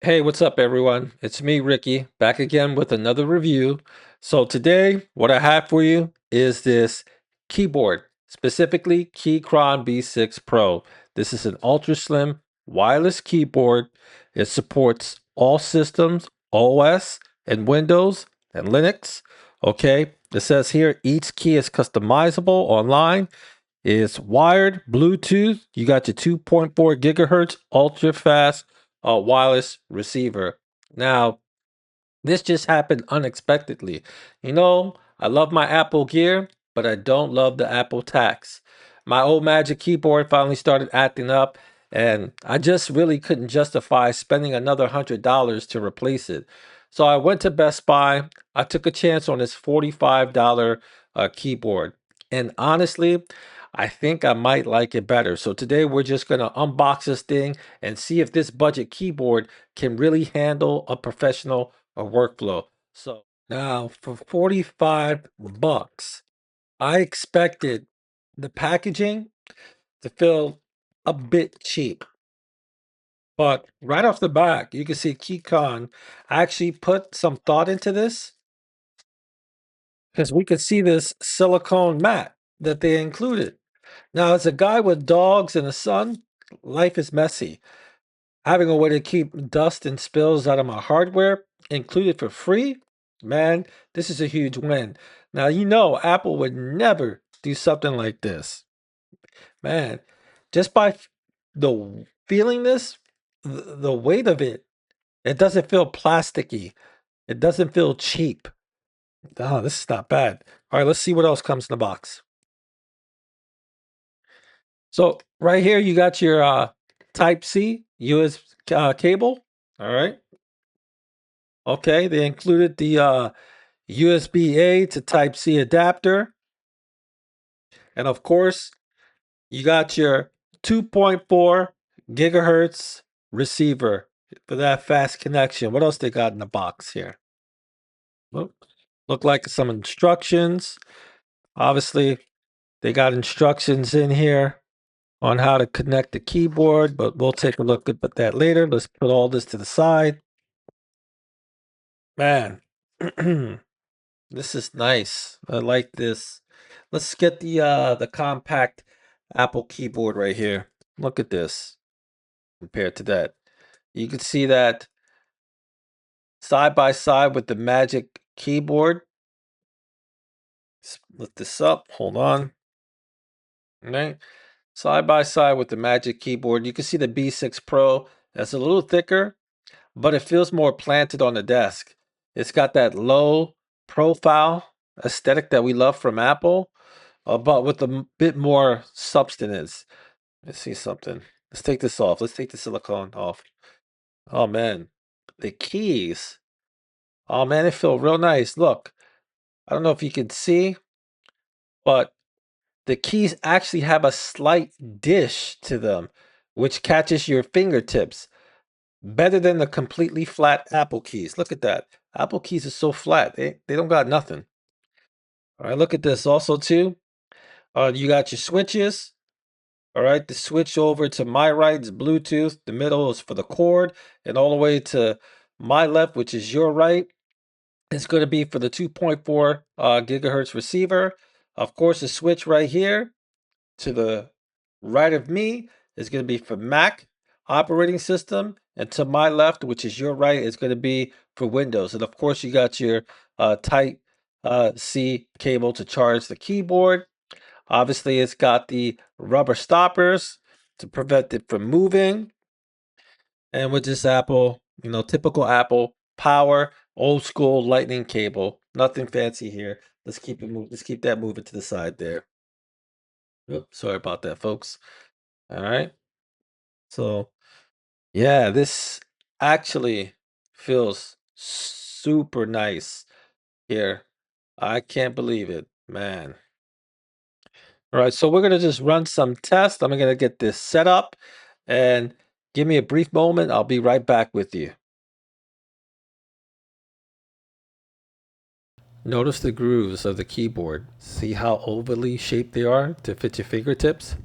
Hey, what's up, everyone? It's me, Ricky, back again with another review. So, today, what I have for you is this keyboard, specifically Keychron B6 Pro. This is an ultra slim wireless keyboard. It supports all systems, OS, and Windows and Linux. Okay, it says here each key is customizable online. It's wired, Bluetooth. You got your 2.4 gigahertz ultra fast wireless receiver. Now, this just happened unexpectedly. I love my Apple gear, but I don't love the Apple tax. My old Magic Keyboard finally started acting up, and I just really couldn't justify spending another $100 to replace it. So I went to Best Buy. I took a chance on this $45 keyboard. And honestly, I think I might like it better. So today we're just going to unbox this thing and see if this budget keyboard can really handle a professional workflow. So now for 45 bucks, I expected the packaging to feel a bit cheap. But right off the back, you can see Keychron actually put some thought into this because we could see this silicone mat that they included. Now, as a guy with dogs and a son, life is messy. Having a way to keep dust and spills out of my hardware included for free, man, this is a huge win. Now, Apple would never do something like this. Man, just by the feeling this, the weight of it, it doesn't feel plasticky. It doesn't feel cheap. Oh, this is not bad. All right, let's see what else comes in the box. So right here, you got your Type C USB cable. All right. Okay, they included the USB-A to Type-C adapter. And of course, you got your 2.4 gigahertz receiver for that fast connection. What else they got in the box here? Look like some instructions. Obviously, they got instructions in here on how to connect the keyboard, but we'll take a look at that later. Let's put all this to the side. Man, this is nice. I like this. Let's get the compact Apple keyboard right here. Look at this compared to that. You can see that side by side with the Magic keyboard. Lift this up. Hold on. Okay. Side by side with the Magic keyboard. You can see the B6 Pro. That's a little thicker, but it feels more planted on the desk. It's got that low profile aesthetic that we love from Apple, but with a bit more substance. Let's see something. Let's take this off. Let's take the silicone off. Oh man, the keys. Oh man, they feel real nice. Look, I don't know if you can see, but the keys actually have a slight dish to them, which catches your fingertips better than the completely flat Apple keys. Look at that. Apple keys are so flat. They don't got nothing. All right, look at this also too. You got your switches. All right, the switch over to my right is Bluetooth. The middle is for the cord, and all the way to my left, which is your right, is going to be for the 2.4 gigahertz receiver. Of course, the switch right here to the right of me is going to be for Mac operating system, and to my left, which is your right, is going to be for Windows. And of course, you got your Type C cable to charge the keyboard. Obviously, it's got the rubber stoppers to prevent it from moving. And with this Apple, typical Apple power, old school lightning cable. Nothing fancy here. Let's keep it move. Let's keep that moving to the side there. Oops, sorry about that, folks. All right. So yeah, this actually feels super nice here. I can't believe it, man. All right, so we're going to just run some tests. I'm going to get this set up and give me a brief moment. I'll be right back with you. Notice the grooves of the keyboard. See how overly shaped they are to fit your fingertips?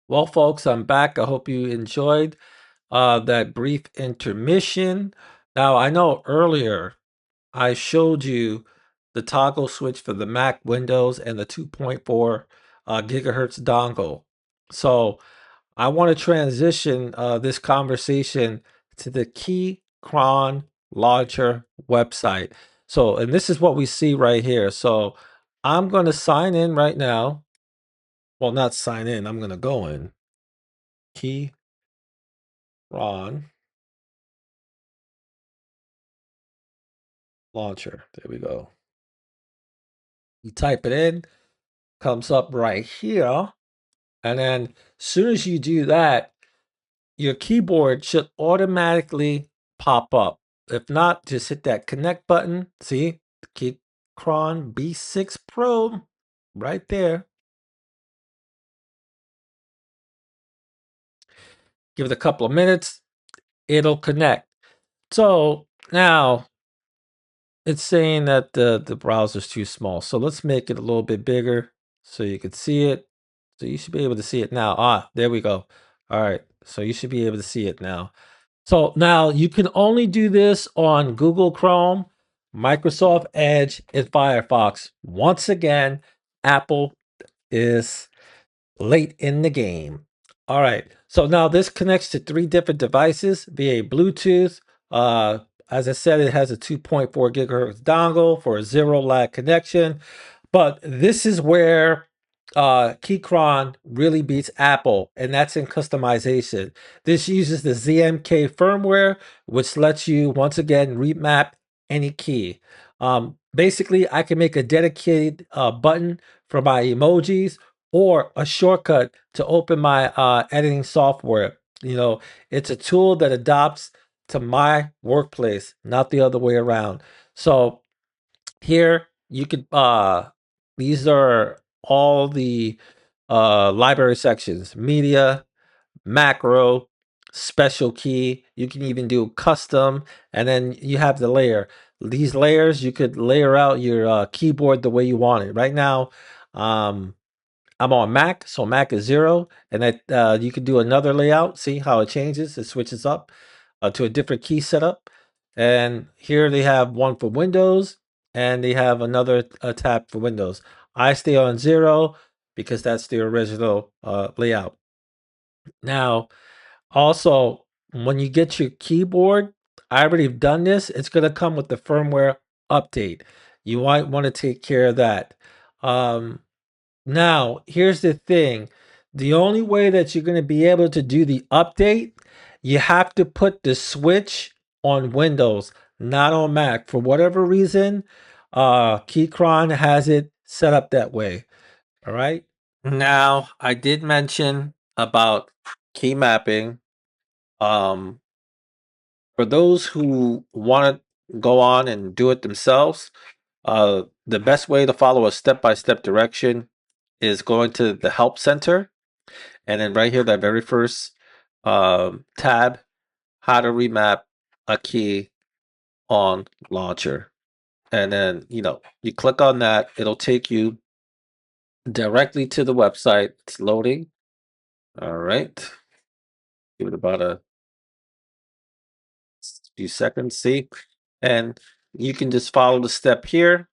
Well, folks, I'm back. I hope you enjoyed that brief intermission. Now, I know earlier I showed you the toggle switch for the Mac Windows and the 2.4 gigahertz dongle. So I want to transition this conversation to the Keychron launcher website. So, and this is what we see right here. So I'm going to sign in right now. Well, not sign in. I'm going to go in. Keychron launcher. There we go. You type it in, comes up right here. And then as soon as you do that, your keyboard should automatically pop up. If not, just hit that connect button. See, Keychron B6 Pro right there. Give it a couple of minutes, it'll connect. So now it's saying that the browser's too small. So let's make it a little bit bigger so you can see it. So you should be able to see it now. Ah, there we go. All right. So you should be able to see it now. So now you can only do this on Google Chrome, Microsoft Edge, and Firefox. Once again, Apple is late in the game. All right. So now this connects to 3 different devices via Bluetooth. Uh, as I said, it has a 2.4 gigahertz dongle for a zero lag connection. But this is where Keychron really beats Apple, and that's in customization. This uses the ZMK firmware, which lets you once again remap any key. Basically, I can make a dedicated button for my emojis or a shortcut to open my editing software. You know, it's a tool that adapts to my workplace, not the other way around. So here you could these are all the library sections: media, macro, special key. You can even do custom, and then you have the layer. These layers, you could layer out your keyboard the way you want it. Right now, um I'm on Mac, so Mac is 0, and that you can do another layout. See how it changes? It switches up to a different key setup. And here they have one for Windows, and they have another tab for Windows. I stay on 0 because that's the original layout. Now, also, when you get your keyboard, I already have done this. It's going to come with the firmware update. You might want to take care of that. Now, here's the thing. The only way that you're going to be able to do the update, you have to put the switch on Windows, not on Mac. For whatever reason, Keychron has it set up that way. All right. Now, I did mention about key mapping. Um, for those who want to go on and do it themselves, the best way to follow a step-by-step direction is going to the help center, and then right here, that very first tab, how to remap a key on launcher. And then, you click on that, it'll take you directly to the website. It's loading. All right. Give it about a few seconds, see? And you can just follow the step here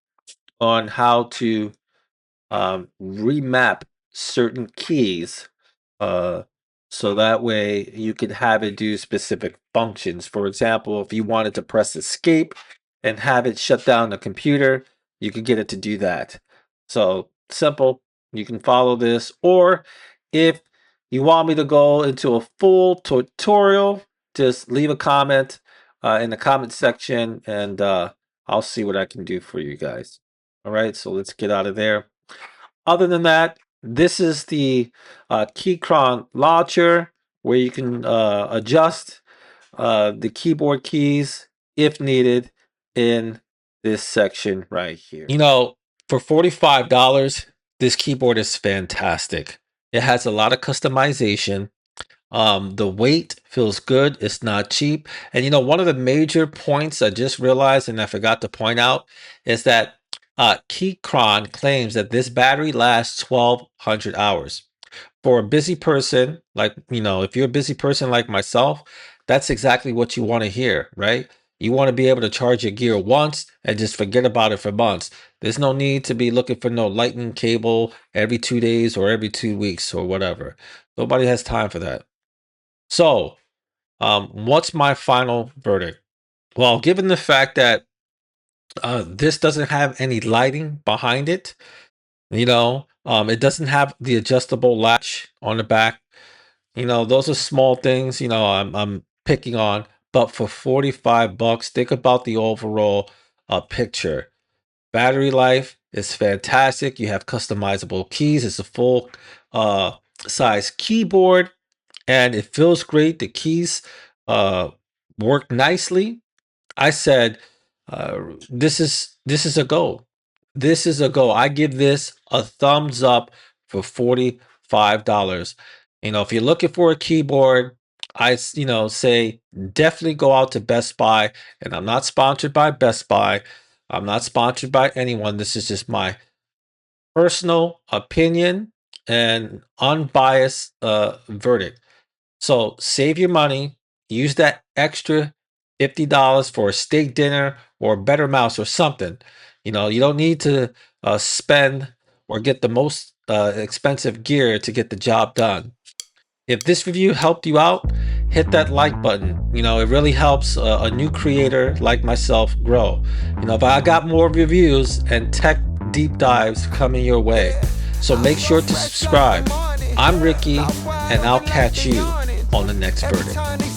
on how to remap certain keys, uh, so that way you can have it do specific functions. For example, if you wanted to press escape and have it shut down the computer, you could get it to do that. So simple. You can follow this, or if you want me to go into a full tutorial, just leave a comment in the comment section, and I'll see what I can do for you guys. All right, so let's get out of there. Other than that, this is the Keychron launcher, where you can adjust the keyboard keys if needed in this section right here. For $45, this keyboard is fantastic. It has a lot of customization. The weight feels good. It's not cheap. And one of the major points I just realized and I forgot to point out is that Keychron claims that this battery lasts 1,200 hours. For a busy person, like, if you're a busy person like myself, that's exactly what you want to hear, right? You want to be able to charge your gear once and just forget about it for months. There's no need to be looking for no lightning cable every 2 days or every 2 weeks or whatever. Nobody has time for that. So, what's my final verdict? Well, given the fact that this doesn't have any lighting behind it, it doesn't have the adjustable latch on the back. Those are small things, I'm picking on, but for 45 bucks, think about the overall picture. Battery life is fantastic. You have customizable keys. It's a full uh size keyboard and it feels great. The keys uh work nicely. I said, this is a go. This is a go. I give this a thumbs up for $45. If you're looking for a keyboard, say definitely go out to Best Buy. And I'm not sponsored by Best Buy. I'm not sponsored by anyone. This is just my personal opinion and unbiased verdict. So save your money, use that extra $50 for a steak dinner or a better mouse or something. You don't need to spend or get the most expensive gear to get the job done. If this review helped you out, hit that like button. It really helps a new creator like myself grow. If I got more reviews and tech deep dives coming your way. So make sure to subscribe. I'm Ricky, and I'll catch you on the next verdict.